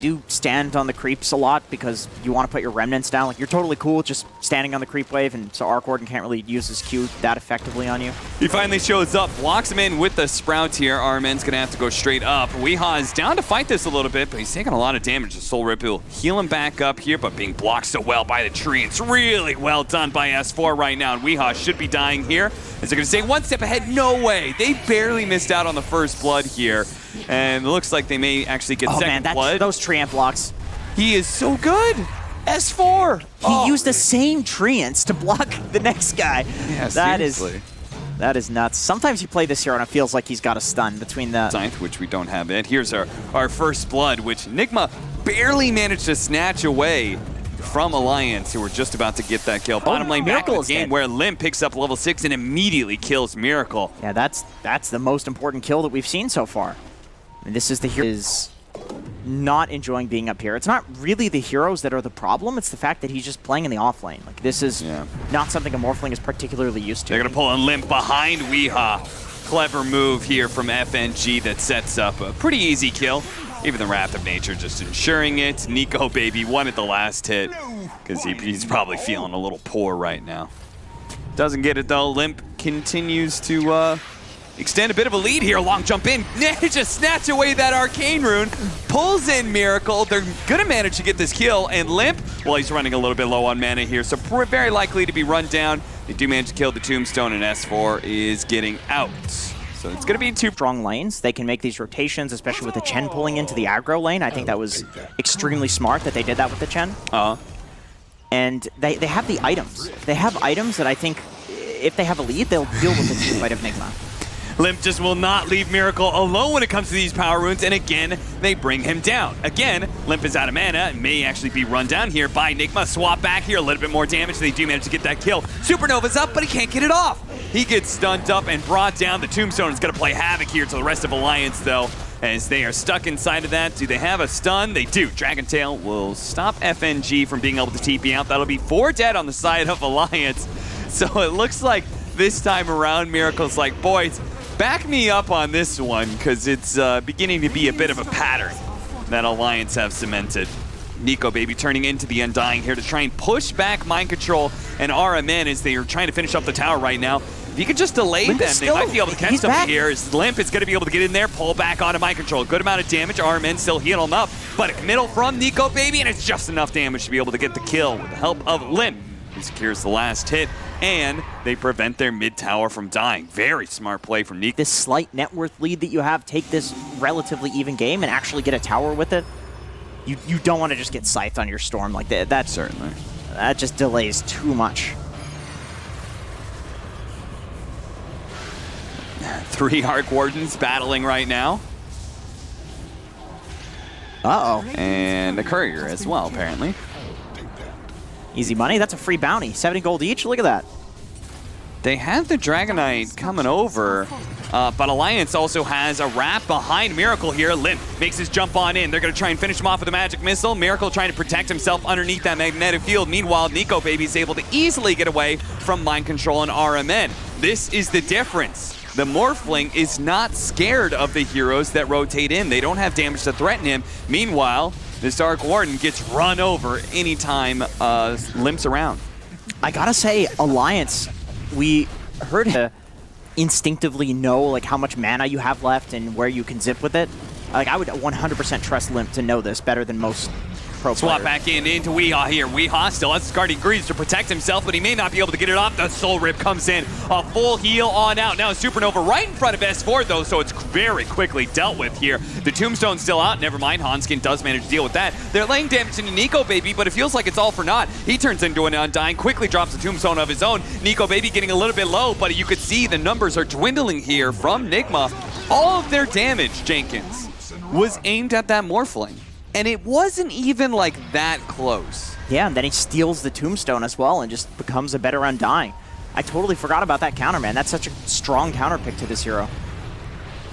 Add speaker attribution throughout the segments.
Speaker 1: do stand on the creeps a lot because you want to put your remnants down. Like, you're totally cool just standing on the creep wave, and so Arc Warden can't really use his Q that effectively on you.
Speaker 2: He finally shows up, blocks him in with the Sprouts here. Armen's going to have to go straight up. Weehaw is down to fight this a little bit, but he's taking a lot of damage. The Soul Rip will heal him back up here, but being blocked so well by the tree. It's really well done by S4 right now, and Weehaw should be dying here. As they're going to stay one step ahead. No way. They barely missed out on the first blood here. And it looks like they may actually get second blood.
Speaker 1: Those treant blocks.
Speaker 2: He is so good. S4.
Speaker 1: He used the same treants to block the next guy.
Speaker 2: Yeah,
Speaker 1: seriously. That is nuts. Sometimes you play this hero and it feels like he's got a stun between the...
Speaker 2: Ninth, which we don't have it. Here's our first blood, which Nigma barely managed to snatch away from Alliance, who were just about to get that kill. Bottom lane back in the game where Lim picks up level 6 and immediately kills Miracle.
Speaker 1: Yeah, that's the most important kill that we've seen so far. I mean, this is the hero is not enjoying being up here. It's not really the heroes that are the problem. It's the fact that he's just playing in the off lane. Like, this is not something a Morphling is particularly used to.
Speaker 2: They're going to pull a Limp behind Weehaw. Clever move here from FNG that sets up a pretty easy kill. Even the Wrath of Nature just ensuring it. Nico Baby wanted the last hit because he's probably feeling a little poor right now. Doesn't get it though. Limp continues to extend a bit of a lead here. Long jump in. Just snatch away that Arcane Rune. Pulls in Miracle. They're going to manage to get this kill. And Limp, well, he's running a little bit low on mana here, so very likely to be run down. They do manage to kill the Tombstone, and S4 is getting out. So it's going to be two
Speaker 1: strong lanes. They can make these rotations, especially with the Chen pulling into the aggro lane. I think that was extremely smart that they did that with the Chen. And they have the items. They have items that I think if they have a lead, they'll deal with the team fight of Nigma.
Speaker 2: Limp just will not leave Miracle alone when it comes to these power runes, and again, they bring him down. Again, Limp is out of mana and may actually be run down here by Nigma. Swap back here, a little bit more damage. They do manage to get that kill. Supernova's up, but he can't get it off. He gets stunned up and brought down. The Tombstone is going to play havoc here to the rest of Alliance, though, as they are stuck inside of that. Do they have a stun? They do. Dragon Tail will stop FNG from being able to TP out. That'll be 4 dead on the side of Alliance. So it looks like this time around, Miracle's like, boys, back me up on this one, because it's beginning to be a bit of a pattern that Alliance have cemented. Nico Baby turning into the Undying here to try and push back Mind Control and RMN as they are trying to finish up the tower right now. If you could just delay them, they might be able to catch something here. As Limp is going to be able to get in there, pull back onto Mind Control. Good amount of damage. RMN still heal him up, but a committal from Nico Baby, and it's just enough damage to be able to get the kill with the help of Limp. He secures the last hit, and they prevent their mid tower from dying. Very smart play from Nico.
Speaker 1: This slight net worth lead that you have, take this relatively even game and actually get a tower with it. You don't want to just get scythed on your Storm like that. That
Speaker 2: certainly.
Speaker 1: That just delays too much.
Speaker 2: 3 Arc Wardens battling right now.
Speaker 1: Uh-oh.
Speaker 2: And a Courier as well, apparently.
Speaker 1: Easy money. That's a free bounty. 70 gold each. Look at that.
Speaker 2: They have the Dragonite coming over, but Alliance also has a wrap behind Miracle here. Limp makes his jump on in. They're going to try and finish him off with a magic missile. Miracle trying to protect himself underneath that magnetic field. Meanwhile, Nico Baby is able to easily get away from Mind Control and RMN. This is the difference. The Morphling is not scared of the heroes that rotate in. They don't have damage to threaten him. Meanwhile, this Dark Warden gets run over anytime Limp's around.
Speaker 1: I gotta say, Alliance, we heard him instinctively know like how much mana you have left and where you can zip with it. Like, I would 100% trust Limp to know this better than most pro
Speaker 2: Swap
Speaker 1: players.
Speaker 2: back into Weehaw here. Weehaw still has Guardian Greaves to protect himself, but he may not be able to get it off. The Soul Rip comes in. A full heal on out. Now Supernova right in front of S4, though, so it's very quickly dealt with here. The Tombstone's still out. Never mind, Hanskin does manage to deal with that. They're laying damage into Nico Baby, but it feels like it's all for naught. He turns into an Undying, quickly drops the Tombstone of his own. Nico Baby getting a little bit low, but you could see the numbers are dwindling here from Nigma. All of their damage, Jenkins, was aimed at that Morphling. And it wasn't even like that close.
Speaker 1: Yeah, and then he steals the Tombstone as well and just becomes a better Undying. I totally forgot about that counter, man. That's such a strong counter pick to this hero.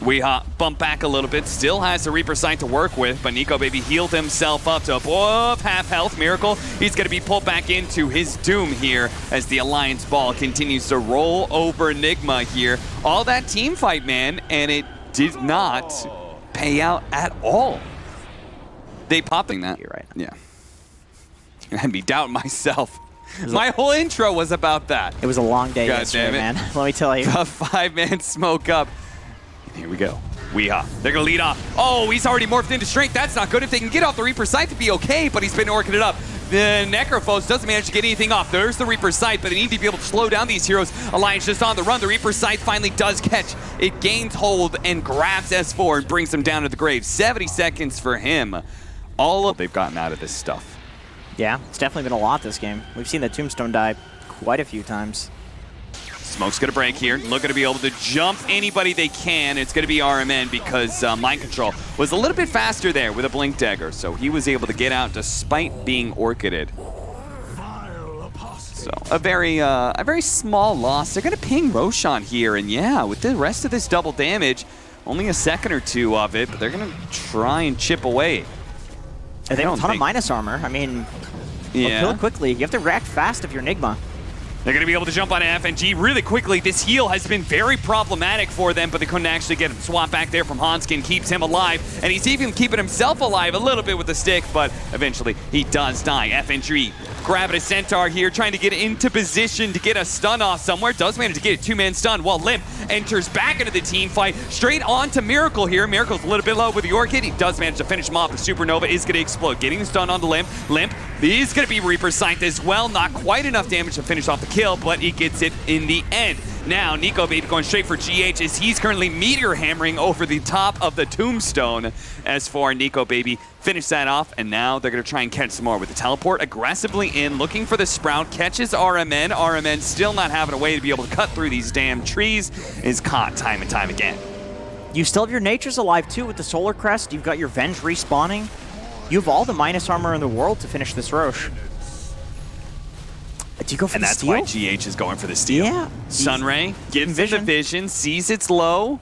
Speaker 2: Weehaw bump back a little bit, still has the Reaper Sight to work with, but Nico Baby healed himself up to above half health. Miracle, he's going to be pulled back into his doom here as the Alliance ball continues to roll over Nigma here. All that team fight, man, and it did not pay out at all. They popping that.
Speaker 1: You're right.
Speaker 2: Yeah. I'd be doubting myself. My whole intro was about that.
Speaker 1: It was a long day
Speaker 2: God
Speaker 1: yesterday,
Speaker 2: damn it.
Speaker 1: man. Let me tell you.
Speaker 2: A 5-man smoke up. And here we go. Weehaw. They're going to lead off. Oh, he's already morphed into strength. That's not good. If they can get off the Reaper's Sight, to be okay, but he's been orking it up. The Necrophos doesn't manage to get anything off. There's the Reaper's Sight, but they need to be able to slow down these heroes. Alliance just on the run. The Reaper's Sight finally does catch. It gains hold and grabs S4 and brings him down to the grave. 70 seconds for him. All of they've gotten out of this stuff.
Speaker 1: Yeah, it's definitely been a lot this game. We've seen the Tombstone die quite a few times.
Speaker 2: Smoke's going to break here. Looking to be able to jump anybody they can. It's going to be RMN because Mind Control was a little bit faster there with a Blink Dagger, so he was able to get out despite being orchided. So a very small loss. They're going to ping Roshan here, and yeah, with the rest of this double damage, only a second or two of it, but they're going to try and chip away.
Speaker 1: And they have a ton of minus armor. I mean,
Speaker 2: yeah.
Speaker 1: Kill it quickly. You have to react fast if you're Nigma.
Speaker 2: They're going to be able to jump on FNG really quickly. This heal has been very problematic for them, but they couldn't actually get him. Swap back there from Hanskin keeps him alive, and he's even keeping himself alive a little bit with the stick, but eventually he does die. FNG grabbing a Centaur here, trying to get into position to get a stun off somewhere. Does manage to get a 2-man stun while Limp enters back into the team fight. Straight on to Miracle here. Miracle's a little bit low with the Orchid. He does manage to finish him off. The Supernova is going to explode. Getting the stun on the Limp. Limp is going to be Reaper's Sight as well. Not quite enough damage to finish off the kill, but he gets it in the end. Now, Nico Baby going straight for GH as he's currently meteor hammering over the top of the Tombstone. As for Nico Baby, finish that off, and now they're going to try and catch some more with the teleport aggressively in, looking for the Sprout, catches RMN. RMN still not having a way to be able to cut through these damn trees, is caught time and time again.
Speaker 1: You still have your Natures alive too with the Solar Crest. You've got your Venge respawning. You have all the minus armor in the world to finish this Roche. Do you go for the steal?
Speaker 2: And that's why GH is going for the steal.
Speaker 1: Yeah.
Speaker 2: Sunray gives it the vision, sees it's low.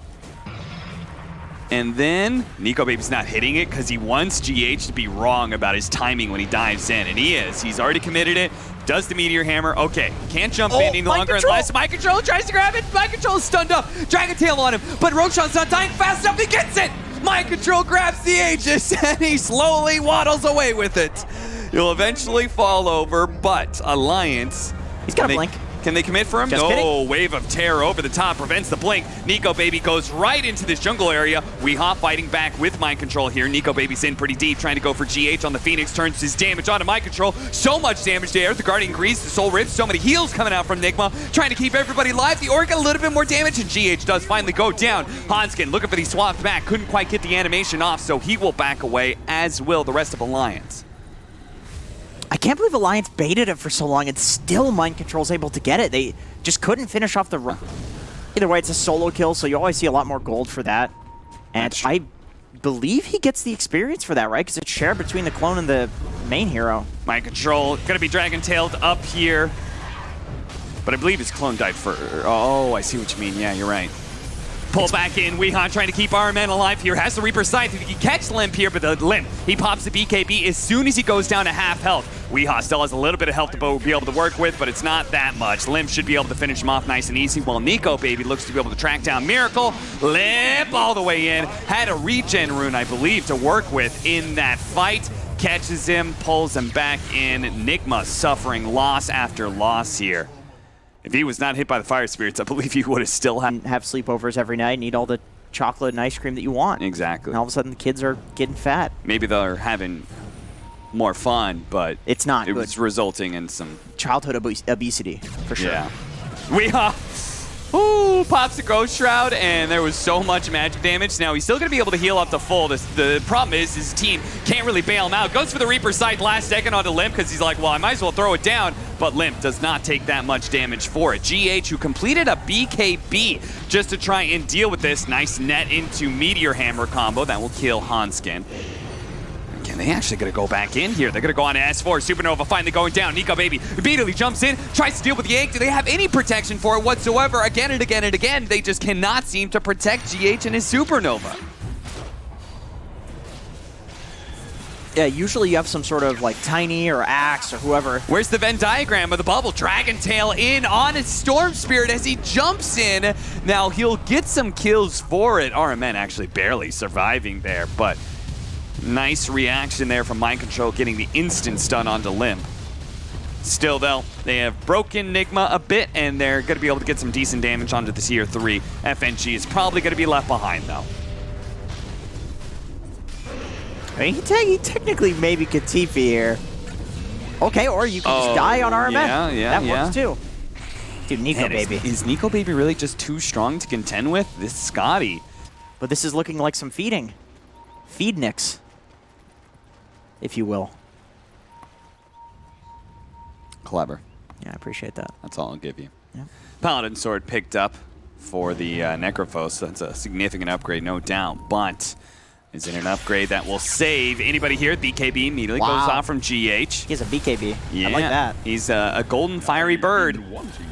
Speaker 2: And then Nico Baby's not hitting it because he wants GH to be wrong about his timing when he dives in. And he is. He's already committed it. Does the Meteor Hammer. Okay, can't jump in any longer unless Mind Control tries to grab it. Mind Control is stunned up. Dragon Tail on him. But Roshan's not dying fast enough. He gets it. Mind Control grabs the Aegis and he slowly waddles away with it. He'll eventually fall over, but Alliance...
Speaker 1: He's got a blink.
Speaker 2: Can they commit for him?
Speaker 1: Just
Speaker 2: no,
Speaker 1: kidding.
Speaker 2: Wave of Terror over the top prevents the blink. Nico Baby goes right into this jungle area. Weehaw fighting back with Mind Control here. Nico Baby's in pretty deep, trying to go for GH on the Phoenix. Turns his damage onto Mind Control. So much damage there. The Guardian Grease, the Soul Rips, so many heals coming out from Nigma. Trying to keep everybody alive. The Orc a little bit more damage, and GH does finally go down. Hanskin looking for these swaps back. Couldn't quite get the animation off, so he will back away, as will the rest of Alliance.
Speaker 1: I can't believe Alliance baited it for so long and still Mind Control's able to get it. They just couldn't finish off the run. Either way, it's a solo kill, so you always see a lot more gold for that. And I believe he gets the experience for that, right? Because it's shared between the clone and the main hero.
Speaker 2: Mind Control, gonna be Dragon-tailed up here. But I believe his clone died for... Oh, I see what you mean. Yeah, you're right. Pull back in. Weehan trying to keep RMN alive here. Has the Reaper's Sight. He can catch Limp here, but the Limp, he pops the BKB as soon as he goes down to half health. Weeha still has a little bit of health to be able to work with, but it's not that much. Limp should be able to finish him off nice and easy, while Nico Baby looks to be able to track down Miracle. Limp all the way in. Had a regen rune, I believe, to work with in that fight. Catches him, pulls him back in. Nigma suffering loss after loss here. If he was not hit by the Fire Spirits, I believe he would have still had...
Speaker 1: Have sleepovers every night and eat all the chocolate and ice cream that you want.
Speaker 2: Exactly.
Speaker 1: And all of a sudden the kids are getting fat.
Speaker 2: Maybe they're having more fun, but...
Speaker 1: It's not
Speaker 2: It
Speaker 1: good.
Speaker 2: was resulting in some...
Speaker 1: Childhood obesity, for sure.
Speaker 2: Yeah. Ooh, pops the Ghost Shroud, and there was so much magic damage. Now, he's still going to be able to heal up to full. The problem is his team can't really bail him out. Goes for the Reaper's Sight last second onto Limp because he's like, well, I might as well throw it down. But Limp does not take that much damage for it. GH, who completed a BKB just to try and deal with this. Nice net into Meteor Hammer combo. That will kill Hanskin. And they actually going to go back in here. They're going to go on to S4. Supernova finally going down. Nico Baby immediately jumps in, tries to deal with the Yank. Do they have any protection for it whatsoever? Again and again and again, they just cannot seem to protect GH and his Supernova.
Speaker 1: Yeah, usually you have some sort of like Tiny or Axe or whoever.
Speaker 2: Where's the Venn diagram of the bubble? Dragon Tail in on his Storm Spirit as he jumps in. Now he'll get some kills for it. RMN actually barely surviving there, but Nice reaction there from Mind Control, getting the instant stun onto Limp. Still, though, they have broken Nigma a bit, and they're going to be able to get some decent damage onto the tier 3. FNG is probably going to be left behind, though.
Speaker 1: I mean, he technically maybe could TP here. Okay, or you could just die on RMN.
Speaker 2: Yeah,
Speaker 1: that works too. Dude, Nico
Speaker 2: Man,
Speaker 1: baby.
Speaker 2: Is Nico baby really just too strong to contend with? This Scotty.
Speaker 1: But this is looking like some feeding. Feednicks, if you will.
Speaker 2: Clever.
Speaker 1: Yeah, I appreciate that.
Speaker 2: That's all I'll give you.
Speaker 1: Yeah.
Speaker 2: Paladin Sword picked up for the Necrophos. That's a significant upgrade, no doubt. But is it an upgrade that will save anybody here? BKB immediately goes off from GH.
Speaker 1: He has a BKB.
Speaker 2: Yeah,
Speaker 1: I like that.
Speaker 2: He's a golden fiery bird.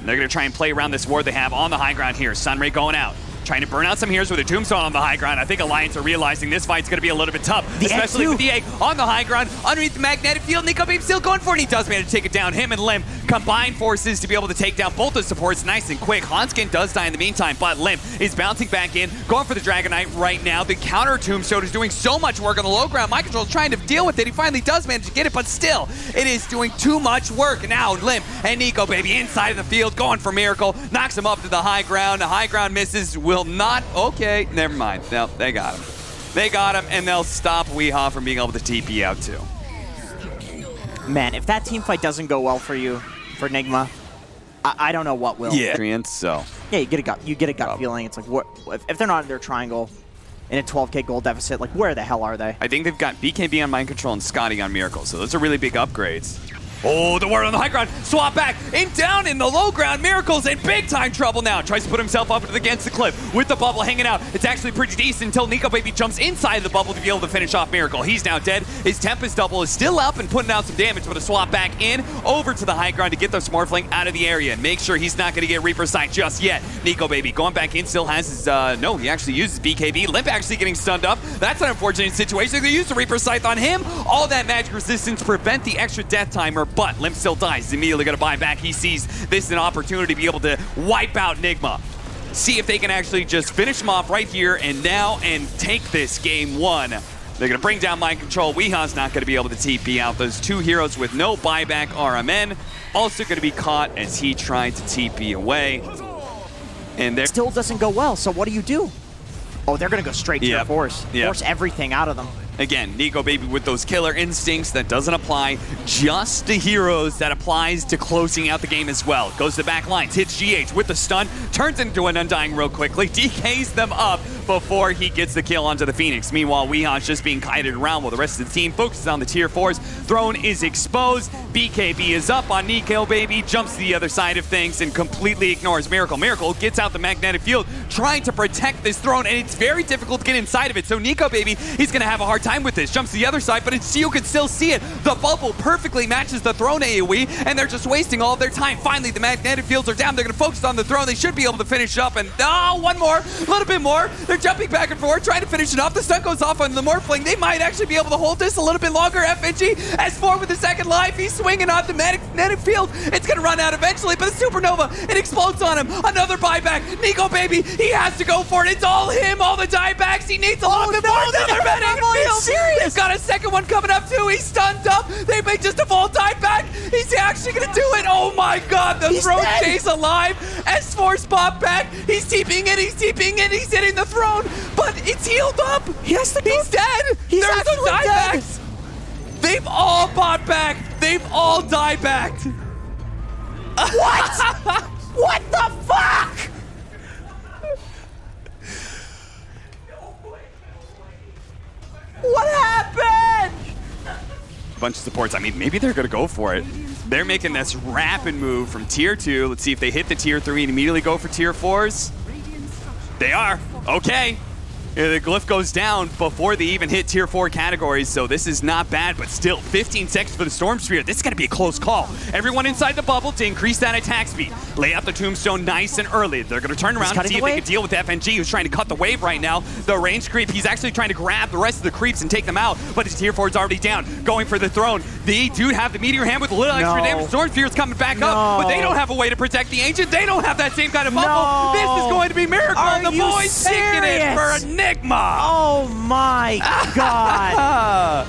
Speaker 2: They're going to try and play around this ward they have on the high ground here. Sunray going out. Trying to burn out some heroes with a tombstone on the high ground. I think Alliance are realizing this fight's going to be a little bit tough, especially with the egg on the high ground underneath the magnetic field. Nico Babe still going for it. He does manage to take it down. Him and Limp combine forces to be able to take down both the supports nice and quick. Hanskin does die in the meantime, but Limp is bouncing back in, going for the Dragon Knight right now. The counter tombstone is doing so much work on the low ground. Mind Control is trying to deal with it. He finally does manage to get it, but still, it is doing too much work. Now Limp and Nico Baby inside of the field, going for Miracle, knocks him up to the high ground. The high ground misses, will not. Okay, never mind. No, they got him. They got him, and they'll stop Weehaw from being able to TP out too.
Speaker 1: Man, if that team fight doesn't go well for you, for Nigma, I don't know what will.
Speaker 2: Yeah. So.
Speaker 1: Yeah, you get a gut feeling. It's like, what if they're not in their triangle in a 12K gold deficit? Like, where the hell are they?
Speaker 2: I think they've got BKB on Mind Control and Scotty on Miracle, so those are really big upgrades. Oh, the ward on the high ground. Swap back and down in the low ground. Miracle's in big time trouble now. Tries to put himself up against the cliff with the bubble hanging out. It's actually pretty decent until Nico Baby jumps inside the bubble to be able to finish off Miracle. He's now dead. His Tempest double is still up and putting out some damage, but a swap back in over to the high ground to get the Smurfling out of the area and make sure he's not going to get Reaper Sight just yet. Nico Baby going back in, still has his, no, he actually uses BKB. Limp actually getting stunned up. That's an unfortunate situation. They use the Reaper Scythe on him. All that magic resistance prevent the extra death timer, but Limp still dies. He's immediately going to buy back. He sees this as an opportunity to be able to wipe out Nigma. See if they can actually just finish him off right here and now and take this game 1. They're going to bring down Mind Control. Weehaw's not going to be able to TP out. Those two heroes with no buyback RMN also going to be caught as he tried to TP away. And there
Speaker 1: still doesn't go well, so what do? Oh, they're going to go straight to your force.
Speaker 2: Yep.
Speaker 1: Force everything out of them.
Speaker 2: Again, Nico Baby with those killer instincts that doesn't apply just to heroes, that applies to closing out the game as well. Goes to the back lines, hits GH with the stun, turns into an Undying real quickly, DKs them up before he gets the kill onto the Phoenix. Meanwhile, Weehaw's just being kited around while the rest of the team focuses on the tier 4s. Throne is exposed, BKB is up on Nico Baby, jumps to the other side of things and completely ignores Miracle. Miracle gets out the magnetic field, trying to protect this throne, and it's very difficult to get inside of it. So Nico Baby, he's going to have a hard time with this. Jumps to the other side, but you can still see it. The bubble perfectly matches the throne AoE, and they're just wasting all of their time. Finally, the magnetic fields are down. They're going to focus on the throne. They should be able to finish up, and one more, a little bit more. They're jumping back and forth, trying to finish it off. The stun goes off on the Morphling. They might actually be able to hold this a little bit longer. FNG S4 with the second life. He's swinging on the magnetic field. It's going to run out eventually, but the Supernova, it explodes on him. Another buyback. Nico Baby, he has to go for it. It's all him, all the diebacks. He needs a little bit more. Another magnetic field. He's got a second one coming up too. He's stunned up. They made just a full dieback. He's actually going to do it. Oh my god, the throne stays alive. S4 spot back. He's TPing in, he's hitting the throne, but it's healed up. He's dead. There's no diebacks. They've all bought back. They've all diebacked.
Speaker 1: What? What the fuck? What happened?
Speaker 2: Bunch of supports. I mean, maybe they're going to go for it. They're making this rapid move from tier 2. Let's see if they hit the tier 3 and immediately go for tier 4s. They are. Okay. The glyph goes down before they even hit tier 4 categories, so this is not bad, but still 15 seconds for the Storm Spear. This is going to be a close call. Everyone inside the bubble to increase that attack speed. Lay out the tombstone nice and early. They're going to turn around and see if they can deal with FNG, who's trying to cut the wave right now. The range creep, he's actually trying to grab the rest of the creeps and take them out, but his tier 4 is already down, going for the throne. They do have the Meteor Hand with a little extra damage. Storm Spear is coming back up, but they don't have a way to protect the Ancient. They don't have that same kind of bubble. This is going to be Miracle, and the boys taking it for a Nigma!
Speaker 1: Oh my god!